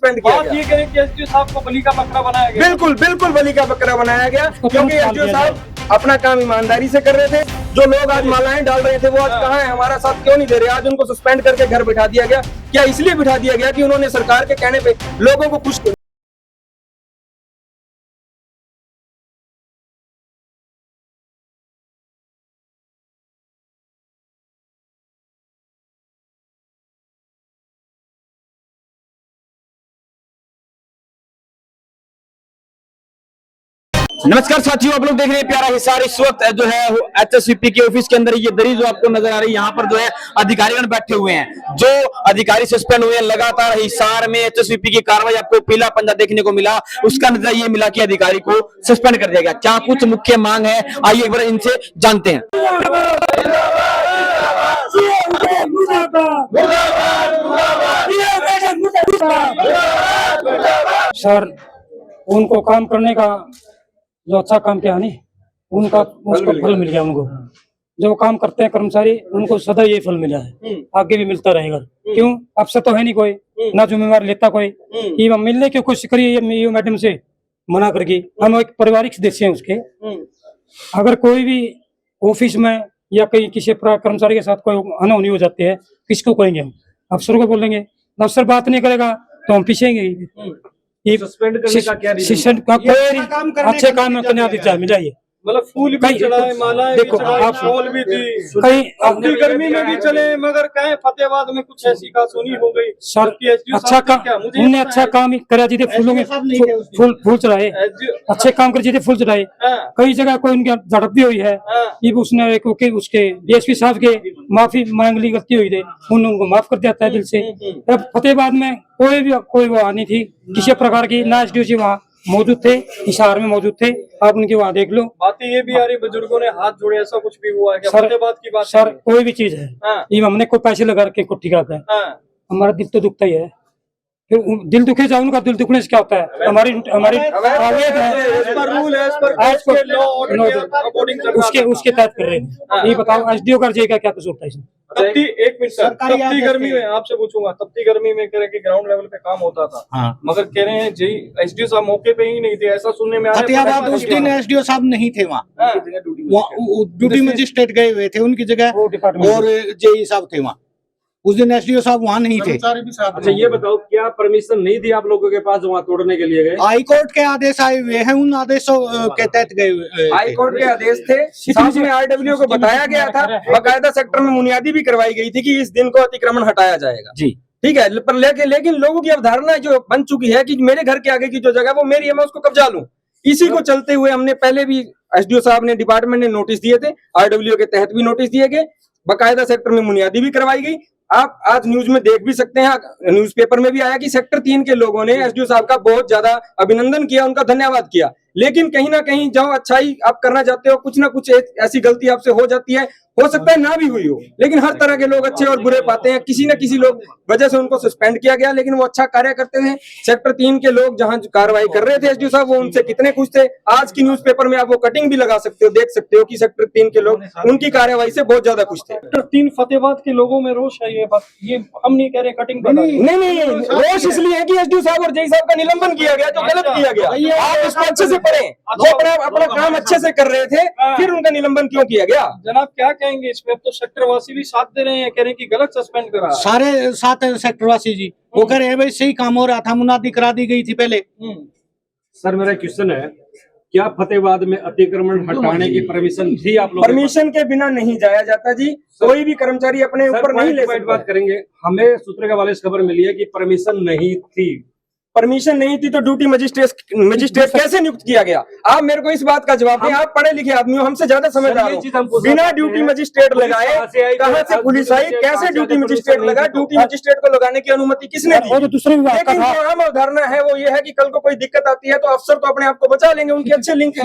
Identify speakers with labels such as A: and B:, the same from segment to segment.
A: Suspend किया गया।
B: ये करें कि एसडीओ साहब को बलि का बकरा बनाया गया।
A: बिल्कुल बिल्कुल बलि का बकरा बनाया गया, क्योंकि एसडीओ साहब अपना काम ईमानदारी से कर रहे थे। जो लोग आज मालाएं डाल रहे थे वो आज कहाँ है, हमारा साथ क्यों नहीं दे रहे? आज उनको सस्पेंड करके घर बिठा दिया गया। क्या इसलिए बिठा दिया गया कि उन्होंने सरकार के कहने पे लोगों को खुश
C: नमस्कार साथियों, आप लोग देख रहे हैं प्यारा हिसार। इस वक्त जो है एचएसवीपी के ऑफिस के अंदर ये दरी जो आपको नजर आ रही है, यहाँ पर जो है अधिकारीगण बैठे हुए हैं। जो अधिकारी सस्पेंड हुए हैं, लगातार हिसार में एचएसवीपी की कार्रवाई आपको पीला पंजा देखने को मिला। उसका नतीजा ये मिला कि अधिकारी को सस्पेंड कर दिया गया। क्या कुछ मुख्य मांग है, आइए एक बार इनसे जानते हैं।
D: सर, उनको काम करने का जो अच्छा काम किया नहीं, उनका उसका फल मिल गया। उनको जो काम करते हैं कर्मचारी, उनको सदा ये फल मिला है, आगे भी मिलता रहेगा। क्यों? अफसर तो है नहीं कोई, ना जिम्मेवारी लेता कोई। ये मिलने की कोशिश करिए ये मैडम से मना करके। हम एक पारिवारिक सदस्य हैं उसके। अगर कोई भी ऑफिस में या कहीं किसी कर्मचारी के साथ कोई अनहोनी हो जाती है, किसको कहेंगे? हम अफसर को बोलेंगे। अफसर बात नहीं करेगा तो हम पीछेंगे। ये
B: सस्पेंड करने का क्या
D: रीजन? अच्छे काम करने आदि मिलाइए।
B: मतलब फूल भी चढ़ाए, मालाएं
D: देखो,
B: भी चढ़ाए,
D: आप
B: फूल भी दी,
D: कहीं
B: अपनी गर्मी में भी चले, मगर कहे फतेहाबाद में कुछ ऐसी कहासुनी हो गई।
D: सर, अच्छा काम उनने अच्छा काम करा जी, फूलों में फूल चढ़ाए, अच्छे काम कर जी, फूल चढ़ाए। कई जगह कोई उनकी झड़प भी हुई है। ये उसने उसके डीएसपी साहब के माफी मांग ली, गलती हुई थी, उनको माफ कर दिया था दिल से। अब फतेहाबाद में कोई वो आनी थी किसी प्रकार की, ना एसडीओ जी वहाँ मौजूद थे, हिसार में मौजूद थे। आप उनकी वहाँ देख लो।
B: बातें ये भी आ रही बुजुर्गों ने हाथ जोड़े, ऐसा कुछ भी हुआ है क्या? फतेहाबाद की बात
D: सर, कोई भी चीज है, ये हमने कोई पैसे लगा के कुछ ठिका कर, हमारा दिल तो दुखता ही है। फिर दिल दुखे जाओ, उनका दिल दुखने से क्या होता है? हमारी उसके तहत कर रहे हैं। ये बताओ एसडीओ कर जाएगा, क्या कसूर था इसमें?
B: एक मिनट सर, तपती गर्मी में आपसे पूछूंगा, तपती गर्मी में कह रहे कि ग्राउंड लेवल पे काम होता था, मगर कह रहे हैं जी एसडीओ साहब मौके पे ही नहीं थे, ऐसा सुनने में आया।
E: उस दिन एसडीओ साहब नहीं थे वहाँ, ड्यूटी मजिस्ट्रेट गए हुए थे उनकी जगह, और जेई साहब थे वहाँ। उस दिन एसडीओ साहब वहाँ नहीं थे।
B: अच्छा ये बताओ, क्या परमिशन नहीं थी आप लोगों के पास वहाँ तोड़ने के लिए गए?
E: हाई कोर्ट के आदेश आए हुए हैं, उन आदेशों के तहत गए हुए।
A: हाई कोर्ट के आदेश थे, साथ में आरडब्ल्यू को बताया गया था, बाकायदा सेक्टर में बुनियादी भी करवाई गई थी कि इस दिन को अतिक्रमण हटाया जाएगा जी, ठीक है। पर लेकिन लोगों की अवधारणा जो बन चुकी है कि मेरे घर के आगे की जो जगह वो मेरी है, मैं उसको कब्जा लूं। इसी को चलते हुए हमने पहले भी एसडीओ साहब ने, डिपार्टमेंट ने नोटिस दिए थे, आरडब्ल्यू के तहत भी नोटिस दिए गए, बाकायदा सेक्टर में बुनियादी भी करवाई गई। आप आज न्यूज में देख भी सकते हैं, न्यूज़पेपर में भी आया कि सेक्टर 3 के लोगों ने एसडीओ साहब का बहुत ज्यादा अभिनंदन किया, उनका धन्यवाद किया। लेकिन कहीं ना कहीं जब अच्छाई आप करना चाहते हो, कुछ ना कुछ ऐसी गलती आपसे हो जाती है, हो सकता है ना भी हुई हो, लेकिन हर तरह के लोग अच्छे और बुरे पाते हैं। किसी न किसी लोग वजह से उनको सस्पेंड किया गया, लेकिन वो अच्छा कार्य करते थे। सेक्टर 3 के लोग जहां कार्रवाई कर रहे थे एसडीओ साहब, वो उनसे कितने खुश थे। आज की न्यूज़पेपर में आप वो कटिंग भी लगा सकते हो, देख सकते हो कि सेक्टर 3 के लोग उनकी कार्रवाई से बहुत ज्यादा खुश थे।
B: सेक्टर 3 फतेहाबाद के लोगों में रोष है, ये बात ये हम नहीं कह रहे कटिंग पर।
A: नहीं, रोष इसलिए है कि एसडीओ साहब और जेई साहब का निलंबन किया गया, जो गलत किया गया। आप इसको अच्छे से पढ़ें, वो अपना काम अच्छे से कर रहे थे, फिर उनका निलंबन क्यों किया गया?
B: जनाब क्या कहेंगे इसमें? अब तो सेक्टरवासी भी साथ दे रहे हैं, कह रहे हैं कि गलत सस्पेंड करा।
E: सारे साथ सेक्टरवासी जी वो कह रहे हैं भाई सही काम हो रहा था, मुनादी करा दी गई थी पहले।
F: सर मेरा क्वेश्चन है, क्या फतेहाबाद में अतिक्रमण हटाने की परमिशन थी आप लोग?
A: परमिशन के बिना नहीं जाया जाता जी, कोई भी कर्मचारी अपने ऊपर नहीं ले सकता।
F: बात करेंगे, हमें सूत्र के हवाले से खबर मिली है कि परमिशन नहीं थी।
A: परमिशन नहीं थी तो ड्यूटी मजिस्ट्रेट कैसे नियुक्त किया गया? आप मेरे को इस बात का जवाब दें। आप पढ़े लिखे आदमी हो, हमसे ज्यादा समझदार हो। बिना ड्यूटी मजिस्ट्रेट लगाए कहां से पुलिस आई? कैसे ड्यूटी मजिस्ट्रेट लगा? ड्यूटी मजिस्ट्रेट को लगाने की अनुमति किसने दी? लेकिन जो आम अवधारणा है वो ये है कि कल को कोई दिक्कत आती है तो अफसर तो अपने आप को बचा लेंगे, उनके अच्छे लिंक है।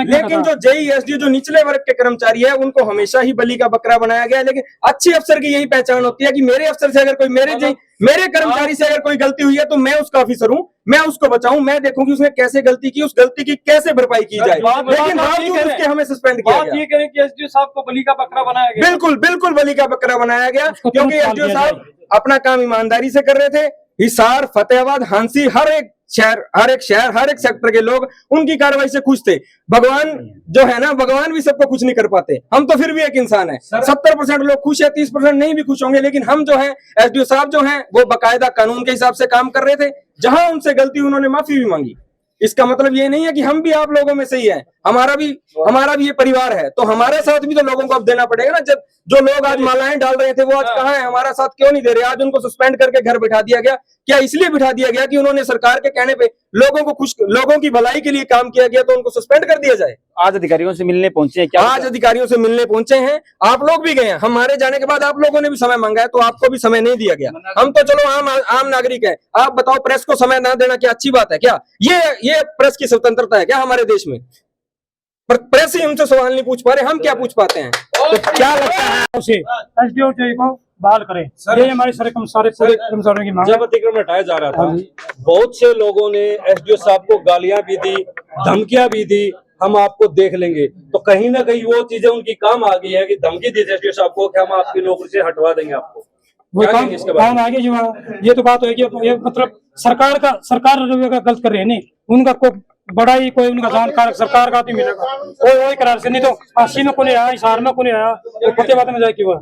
A: लेकिन जो जेई एसडीओ जो निचले वर्ग के कर्मचारी है, उनको हमेशा ही बलि का बकरा बनाया गया। लेकिन अच्छे अफसर की यही पहचान होती है कि मेरे अफसर से अगर कोई मेरे कर्मचारी से अगर कोई गलती हुई है तो मैं उसका ऑफिसर हूं, मैं उसको बचाऊं, मैं देखूं कि उसने कैसे गलती की, उस गलती की कैसे भरपाई की जाए। लेकिन बावजूद उसके हमें सस्पेंड किया गया।
B: ये करें कि एसडीओ साहब को बलि का बकरा बनाया गया।
A: बिल्कुल बलि का बकरा बनाया गया, क्योंकि एसडीओ साहब अपना काम ईमानदारी से कर रहे थे। हिसार, फतेहाबाद, हांसी, हर एक शहर, हर एक सेक्टर के लोग उनकी कार्रवाई से खुश थे। भगवान जो है ना, भगवान भी सबको कुछ नहीं कर पाते, हम तो फिर भी एक इंसान है। 70% लोग खुश है, 30% नहीं भी खुश होंगे, लेकिन हम जो है एसडीओ साहब जो हैं वो बकायदा कानून के हिसाब से काम कर रहे थे। जहां उनसे गलती हुई उन्होंने माफी भी मांगी। इसका मतलब ये नहीं है कि हम भी आप लोगों में से ही है, हमारा भी ये परिवार है, तो हमारे साथ भी तो लोगों को अब देना पड़ेगा ना। जब जो लोग आज मालाएं डाल रहे थे वो आज कहाँ है, हमारा साथ क्यों नहीं दे रहे? आज उनको सस्पेंड करके घर बिठा दिया गया। क्या इसलिए बिठा दिया गया कि उन्होंने सरकार के कहने पे लोगों की भलाई के लिए काम किया गया, तो उनको सस्पेंड कर दिया जाए?
C: आज अधिकारियों से मिलने पहुंचे हैं क्या?
A: आज अधिकारियों से मिलने पहुंचे हैं, आप लोग भी गए हैं। हमारे जाने के बाद आप लोगों ने भी समय मांगा है, तो आपको भी समय नहीं दिया गया। हम तो चलो आम नागरिक है, आप बताओ प्रेस को समय ना देना क्या अच्छी बात है क्या? ये प्रेस की स्वतंत्रता है क्या हमारे देश में? पर प्रेस ही हमसे सवाल नहीं पूछ पा रहे, हम क्या पूछ पाते हैं? तो क्या लगता है
D: एसडीओ को बहाल करें, ये हमारे सारे कर्मचारियों की मांग है।
F: जब अतिक्रमण हटाया जा रहा था, बहुत से लोगों ने एसडीओ साहब को गालियां भी दी, धमकियां भी दी, हम आपको देख लेंगे। तो कहीं ना कहीं वो चीजें उनकी काम आ गई है कि धमकी दी एसडीओ साहब को कि हम आपकी नौकरी से हटवा देंगे आपको।
D: वो काम आगे जो ये तो बात है कि ये मतलब सरकार गलत कर रहे हैं, नहीं उनका कोई बड़ा ही कोई उनका जानकार सरकार का भी मिलेगा, कोई करार से नहीं तो अस्सी में को नहीं आया, हिसार में को नहीं आया, तो फतेहाबाद में जाए क्यों?